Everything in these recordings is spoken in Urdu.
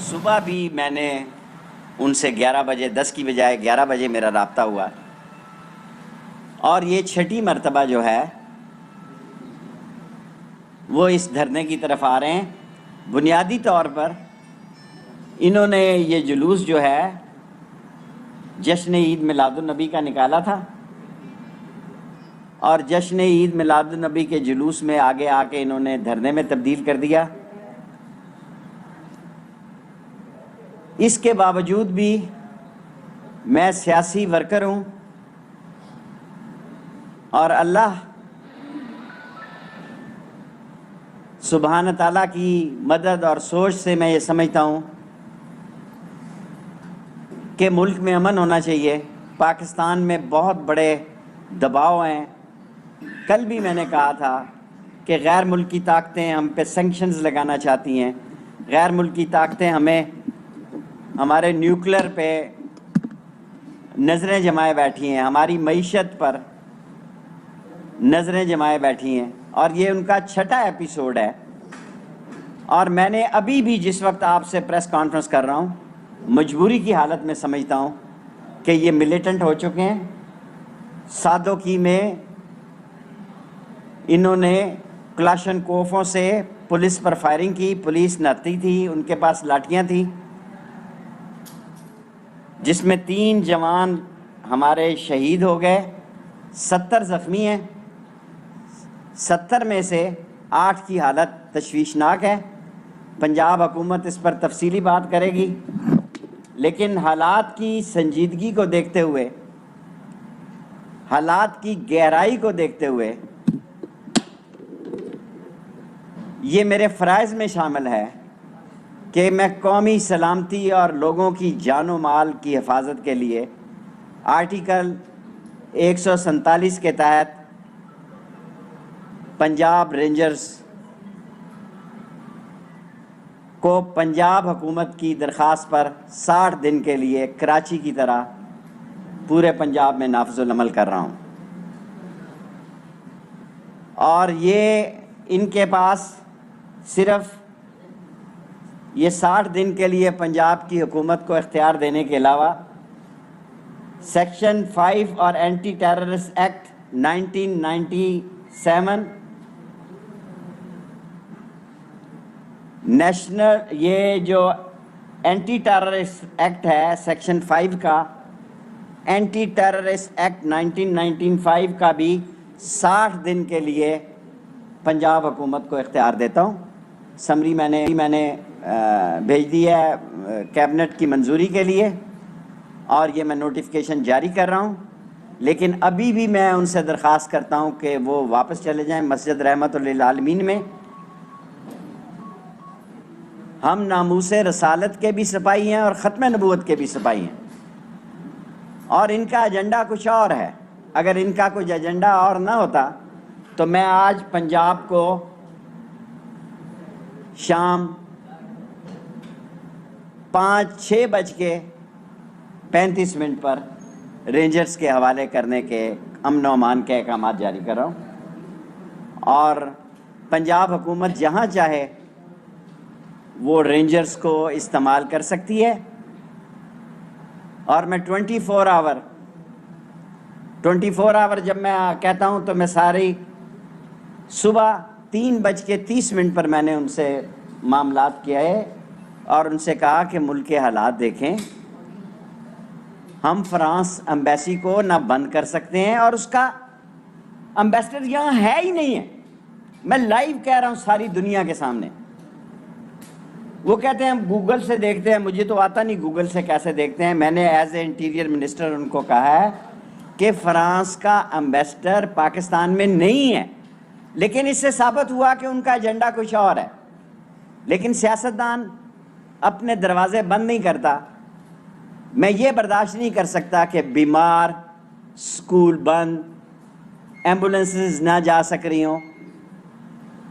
صبح بھی میں نے ان سے 11 بجے 10 کی بجائے 11 بجے میرا رابطہ ہوا، اور یہ چھٹی مرتبہ جو ہے وہ اس دھرنے کی طرف آ رہے ہیں۔ بنیادی طور پر انہوں نے یہ جلوس جو ہے جشن عید میلاد النبی کا نکالا تھا، اور جشن عید میلاد النبی کے جلوس میں آگے آ کے انہوں نے دھرنے میں تبدیل کر دیا۔ اس کے باوجود بھی میں سیاسی ورکر ہوں، اور اللہ سبحانہ تعالیٰ کی مدد اور سوچ سے میں یہ سمجھتا ہوں کہ ملک میں امن ہونا چاہیے۔ پاکستان میں بہت بڑے دباؤ ہیں۔ کل بھی میں نے کہا تھا کہ غیر ملکی طاقتیں ہم پہ سینکشنز لگانا چاہتی ہیں، غیر ملکی طاقتیں ہمیں ہمارے نیوکلیر پہ نظریں جمائے بیٹھی ہیں، ہماری معیشت پر نظریں جمائے بیٹھی ہیں، اور یہ ان کا چھٹا ایپیسوڈ ہے۔ اور میں نے ابھی بھی جس وقت آپ سے پریس کانفرنس کر رہا ہوں، مجبوری کی حالت میں سمجھتا ہوں کہ یہ ملیٹنٹ ہو چکے ہیں۔ سادوکی میں انہوں نے کلاشن کوفوں سے پولیس پر فائرنگ کی، پولیس نہتی تھی، ان کے پاس لاٹھیاں تھیں، جس میں 3 جوان ہمارے شہید ہو گئے، 70 زخمی ہیں۔ 70 میں سے 8 کی حالت تشویشناک ہے۔ پنجاب حکومت اس پر تفصیلی بات کرے گی، لیکن حالات کی سنجیدگی کو دیکھتے ہوئے، حالات کی گہرائی کو دیکھتے ہوئے، یہ میرے فرائض میں شامل ہے کہ میں قومی سلامتی اور لوگوں کی جان و مال کی حفاظت کے لیے آرٹیکل 147 کے تحت پنجاب رینجرز کو پنجاب حکومت کی درخواست پر 60 دن کے لیے کراچی کی طرح پورے پنجاب میں نافذ العمل کر رہا ہوں۔ اور یہ ان کے پاس صرف یہ 60 دن کے لیے پنجاب کی حکومت کو اختیار دینے کے علاوہ سیکشن 5 اور اینٹی ٹیررسٹ ایکٹ 1997 نیشنل، یہ جو اینٹی ٹیررسٹ ایکٹ ہے سیکشن 5 کا، اینٹی ٹیررسٹ ایکٹ 1995 کا بھی 60 دن کے لیے پنجاب حکومت کو اختیار دیتا ہوں۔ سمری میں نے بھیج دی ہے کیبنٹ کی منظوری کے لیے، اور یہ میں نوٹیفیکیشن جاری کر رہا ہوں۔ لیکن ابھی بھی میں ان سے درخواست کرتا ہوں کہ وہ واپس چلے جائیں مسجد رحمت للعالمین میں۔ ہم ناموس رسالت کے بھی سپاہی ہیں اور ختم نبوت کے بھی سپاہی ہیں، اور ان کا ایجنڈا کچھ اور ہے۔ اگر ان کا کچھ ایجنڈا اور نہ ہوتا تو میں آج پنجاب کو شام 5:35 پر رینجرز کے حوالے کرنے کے امن و امان کے احکامات جاری کر رہا ہوں، اور پنجاب حکومت جہاں چاہے وہ رینجرز کو استعمال کر سکتی ہے۔ اور میں 24 آور جب میں کہتا ہوں تو میں ساری صبح 3:30 پر میں نے ان سے معاملات کیا ہے، اور ان سے کہا کہ ملک کے حالات دیکھیں، ہم فرانس ایمبیسی کو نہ بند کر سکتے ہیں، اور اس کا ایمبیسڈر یہاں ہے ہی نہیں ہے۔ میں لائیو کہہ رہا ہوں ساری دنیا کے سامنے۔ وہ کہتے ہیں ہم گوگل سے دیکھتے ہیں، مجھے تو آتا نہیں گوگل سے کیسے دیکھتے ہیں۔ میں نے ایز اے انٹیریئر منسٹر ان کو کہا ہے کہ فرانس کا ایمبیسڈر پاکستان میں نہیں ہے، لیکن اس سے ثابت ہوا کہ ان کا ایجنڈا کچھ اور ہے۔ لیکن سیاستدان اپنے دروازے بند نہیں کرتا۔ میں یہ برداشت نہیں کر سکتا کہ بیمار، سکول بند، ایمبولنسز نہ جا سک رہی ہوں،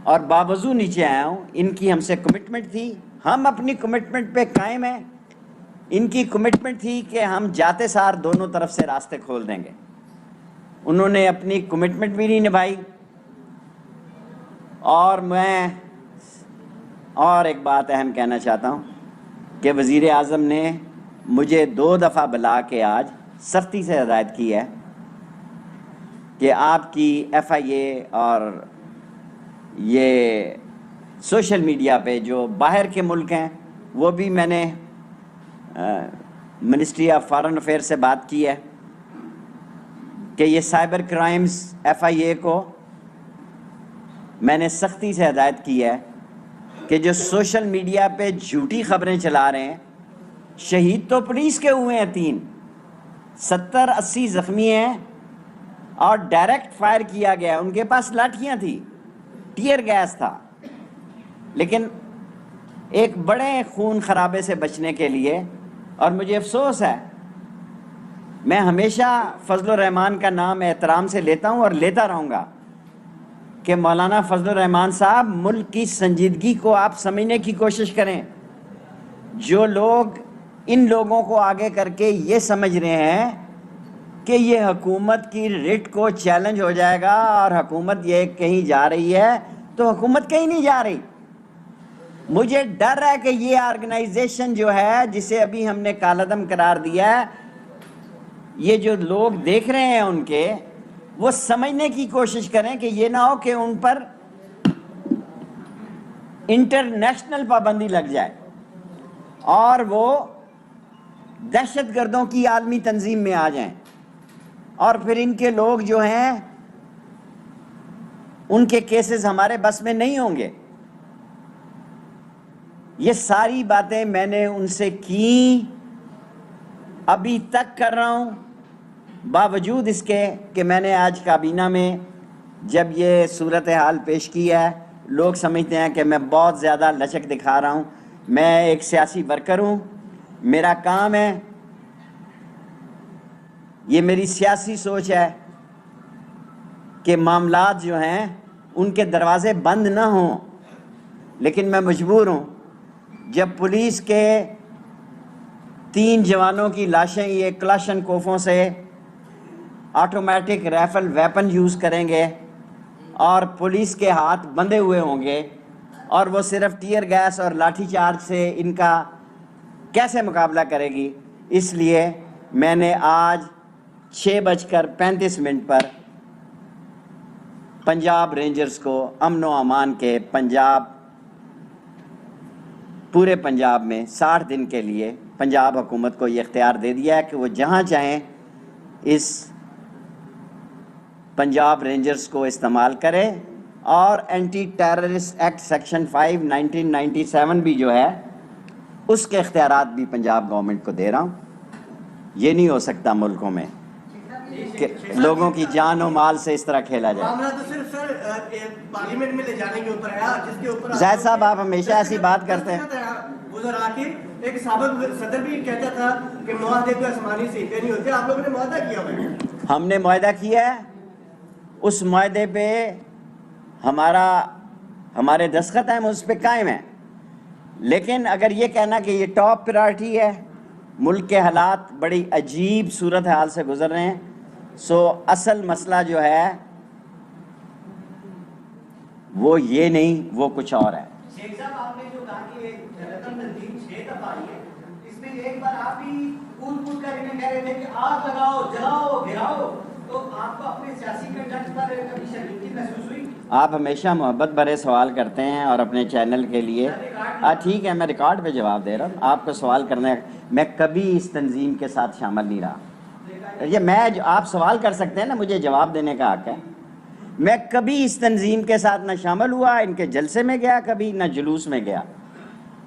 اور باوضو نیچے آیا ہوں۔ ان کی ہم سے کمٹمنٹ تھی، ہم اپنی کمٹمنٹ پہ قائم ہیں۔ ان کی کمٹمنٹ تھی کہ ہم جاتے سار دونوں طرف سے راستے کھول دیں گے۔ انہوں نے اپنی کمٹمنٹ بھی نہیں نبھائی۔ اور میں ایک بات اہم کہنا چاہتا ہوں کہ وزیر اعظم نے مجھے 2 دفعہ بلا کے آج سختی سے ہدایت کی ہے کہ آپ کی ایف آئی اے اور یہ سوشل میڈیا پہ جو باہر کے ملک ہیں، وہ بھی میں نے منسٹری آف فارن افیئر سے بات کی ہے کہ یہ سائبر کرائمز ایف آئی اے کو میں نے سختی سے ہدایت کی ہے کہ جو سوشل میڈیا پہ جھوٹی خبریں چلا رہے ہیں، شہید تو پولیس کے ہوئے ہیں 3، 70-80 زخمی ہیں اور ڈائریکٹ فائر کیا گیا، ان کے پاس لاٹھیاں تھیں، ٹیئر گیس تھا، لیکن ایک بڑے خون خرابے سے بچنے کے لیے، اور مجھے افسوس ہے، میں ہمیشہ فضل الرحمان کا نام احترام سے لیتا ہوں اور لیتا رہوں گا کہ مولانا فضل الرحمان صاحب، ملک کی سنجیدگی کو آپ سمجھنے کی کوشش کریں۔ جو لوگ ان لوگوں کو آگے کر کے یہ سمجھ رہے ہیں کہ یہ حکومت کی رٹ کو چیلنج ہو جائے گا اور حکومت یہ کہیں جا رہی ہے، تو حکومت کہیں نہیں جا رہی۔ مجھے ڈر ہے کہ یہ آرگنائزیشن جو ہے، جسے ابھی ہم نے کالعدم قرار دیا ہے، یہ جو لوگ دیکھ رہے ہیں ان کے، وہ سمجھنے کی کوشش کریں کہ یہ نہ ہو کہ ان پر انٹرنیشنل پابندی لگ جائے اور وہ دہشت گردوں کی عالمی تنظیم میں آ جائیں، اور پھر ان کے لوگ جو ہیں ان کے کیسز ہمارے بس میں نہیں ہوں گے۔ یہ ساری باتیں میں نے ان سے کی، ابھی تک کر رہا ہوں، باوجود اس کے کہ میں نے آج کابینہ میں جب یہ صورتحال پیش کی ہے، لوگ سمجھتے ہیں کہ میں بہت زیادہ لچک دکھا رہا ہوں۔ میں ایک سیاسی ورکر ہوں، میرا کام ہے، یہ میری سیاسی سوچ ہے کہ معاملات جو ہیں ان کے دروازے بند نہ ہوں، لیکن میں مجبور ہوں۔ جب پولیس کے 3 جوانوں کی لاشیں یہ کلاشن کوفوں سے آٹومیٹک رائفل ویپن یوز کریں گے اور پولیس کے ہاتھ بندھے ہوئے ہوں گے، اور وہ صرف ٹیئر گیس اور لاٹھی چارج سے ان کا کیسے مقابلہ کرے گی؟ اس لیے میں نے آج 6:35 پر پنجاب رینجرز کو امن و امان کے پورے پنجاب میں 60 دن کے لیے پنجاب حکومت کو یہ اختیار دے دیا ہے کہ وہ جہاں چاہیں اس پنجاب رینجرز کو استعمال کرے، اور اینٹی ٹیررسٹ ایکٹ سیکشن 5 1997 بھی جو ہے اس کے اختیارات بھی پنجاب گورنمنٹ کو دے رہا ہوں۔ یہ نہیں ہو سکتا ملکوں میں کہ لوگوں کی جان و مال سے اس طرح کھیلا جائے۔ معاملہ تو صرف سر پارلیمنٹ میں لے جانے کے اوپر ہے، جس کے اوپر زاہد صاحب آپ ہمیشہ ایسی بات کرتے ہیں۔ گزرا کے ایک سابق صدر بھی کہتا تھا کہ معاہدے کو آسمانی سیٹیں نہیں ہوتے، آپ لوگوں نے معاہدہ کیا ہوا ہے۔ ہم نے معاہدہ کیا ہے، اس معاہدے پہ ہمارے دستخط ہیں، اس پہ قائم ہیں، لیکن اگر یہ کہنا کہ یہ ٹاپ پرائرٹی ہے، ملک کے حالات بڑی عجیب صورتحال سے گزر رہے ہیں، سو اصل مسئلہ جو ہے وہ یہ نہیں، وہ کچھ اور ہے۔ شیخ صاحب، آپ نے جو کہا کہ رقم تنظیم 6 دفعہ آئی ہے، اس میں ایک بار آپ بھی کود کر انہیں کہہ رہے تھے کہ آگ لگاؤ، جلاؤ، گراؤ، تو آپ کو اپنے سیاسی کنڈکٹ پر کبھی شرمندگی محسوس ہوئی؟ آپ ہمیشہ محبت بھرے سوال کرتے ہیں اور اپنے چینل کے لیے ٹھیک ہے، میں ریکارڈ پہ جواب دے رہا ہوں۔ آپ کو سوال کرنے، میں کبھی اس تنظیم کے ساتھ شامل نہیں رہا۔ یہ آپ سوال کر سکتے ہیں نا، مجھے جواب دینے کا حق ہے۔ میں کبھی اس تنظیم کے ساتھ نہ شامل ہوا، ان کے جلسے میں گیا کبھی، نہ جلوس میں گیا۔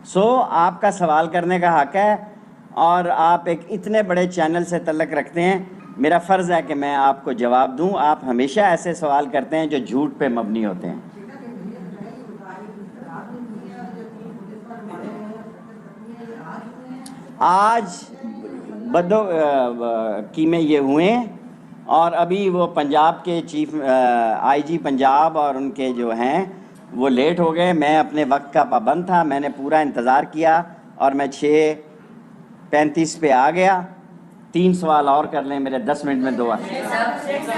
سو آپ کا سوال کرنے کا حق ہے، اور آپ ایک اتنے بڑے چینل سے تعلق رکھتے ہیں، میرا فرض ہے کہ میں آپ کو جواب دوں۔ آپ ہمیشہ ایسے سوال کرتے ہیں جو جھوٹ پہ مبنی ہوتے ہیں۔ آج بدو کی میں یہ ہوئے ہیں، اور ابھی وہ پنجاب کے چیف آئی جی پنجاب اور ان کے جو ہیں وہ لیٹ ہو گئے۔ میں اپنے وقت کا پابند تھا، میں نے پورا انتظار کیا، اور میں 6:35 پہ آ گیا۔ 3 سوال اور کر لیں، میرے 10 منٹ میں 2 فیض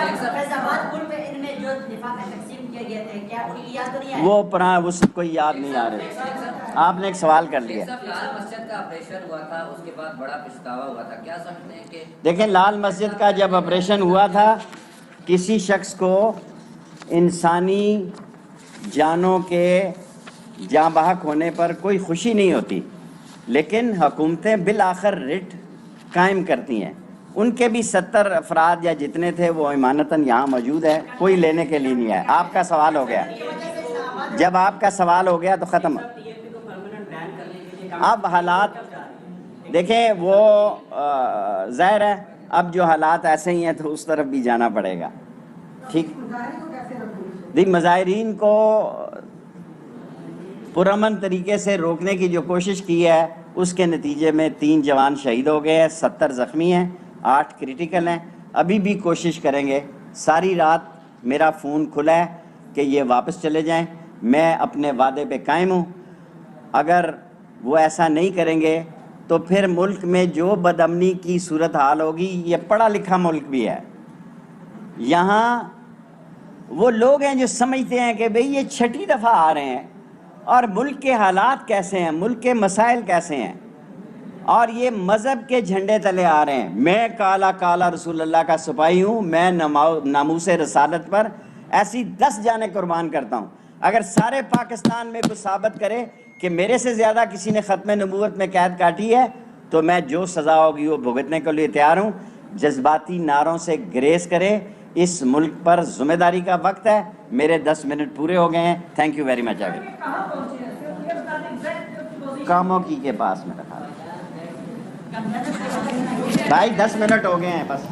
آباد پل پہ ان نے جو لفافے تقسیم کے گئے تھے، کیا ان کی یاد تو نہیں آئی؟ وہ پرانا وہ سب کوئی یاد نہیں آ رہے. آپ نے ایک سوال کر لیا. لال مسجد کا آپریشن ہوا تھا، اس کے بعد بڑا پچھتاوا ہوا تھا، کیا سمجھتے ہیں کہ دیکھیں لال مسجد کا جب آپریشن ہوا تھا کسی شخص کو انسانی جانوں کے جاں بحق ہونے پر کوئی خوشی نہیں ہوتی، لیکن حکومتیں بالآخر رٹ قائم کرتی ہیں. ان کے بھی 70 افراد یا جتنے تھے وہ ایمانتاً یہاں موجود ہے، کوئی لینے کے لیے نہیں ہے. آپ کا سوال ہو گیا. جب آپ کا سوال ہو گیا تو ختم. اب حالات دیکھیں وہ ظاہر ہے اب جو حالات ایسے ہی ہیں تو اس طرف بھی جانا پڑے گا. ٹھیک. مظاہرین کو پرامن طریقے سے روکنے کی جو کوشش کی ہے اس کے نتیجے میں 3 جوان شہید ہو گئے ہیں، 70 زخمی ہیں، 8 کریٹیکل ہیں. ابھی بھی کوشش کریں گے. ساری رات میرا فون کھلا ہے کہ یہ واپس چلے جائیں. میں اپنے وعدے پہ قائم ہوں. اگر وہ ایسا نہیں کریں گے تو پھر ملک میں جو بدامنی کی صورتحال ہوگی، یہ پڑھا لکھا ملک بھی ہے، یہاں وہ لوگ ہیں جو سمجھتے ہیں کہ بھئی یہ 6ٹھی دفعہ آ رہے ہیں اور ملک کے حالات کیسے ہیں، ملک کے مسائل کیسے ہیں، اور یہ مذہب کے جھنڈے تلے آ رہے ہیں. میں کالا کالا رسول اللہ کا سپاہی ہوں. میں ناموس رسالت پر ایسی 10 جانیں قربان کرتا ہوں. اگر سارے پاکستان میں کوئی ثابت کرے کہ میرے سے زیادہ کسی نے ختم نبوت میں قید کاٹی ہے تو میں جو سزا ہوگی وہ بھگتنے کے لیے تیار ہوں. جذباتی نعروں سے گریز کرے. اس ملک پر ذمہ داری کا وقت ہے. میرے 10 منٹ پورے ہو گئے ہیں. Thank you very much. کاموں کی کے پاس میں رکھا بھائی 10 منٹ ہو گئے ہیں بس.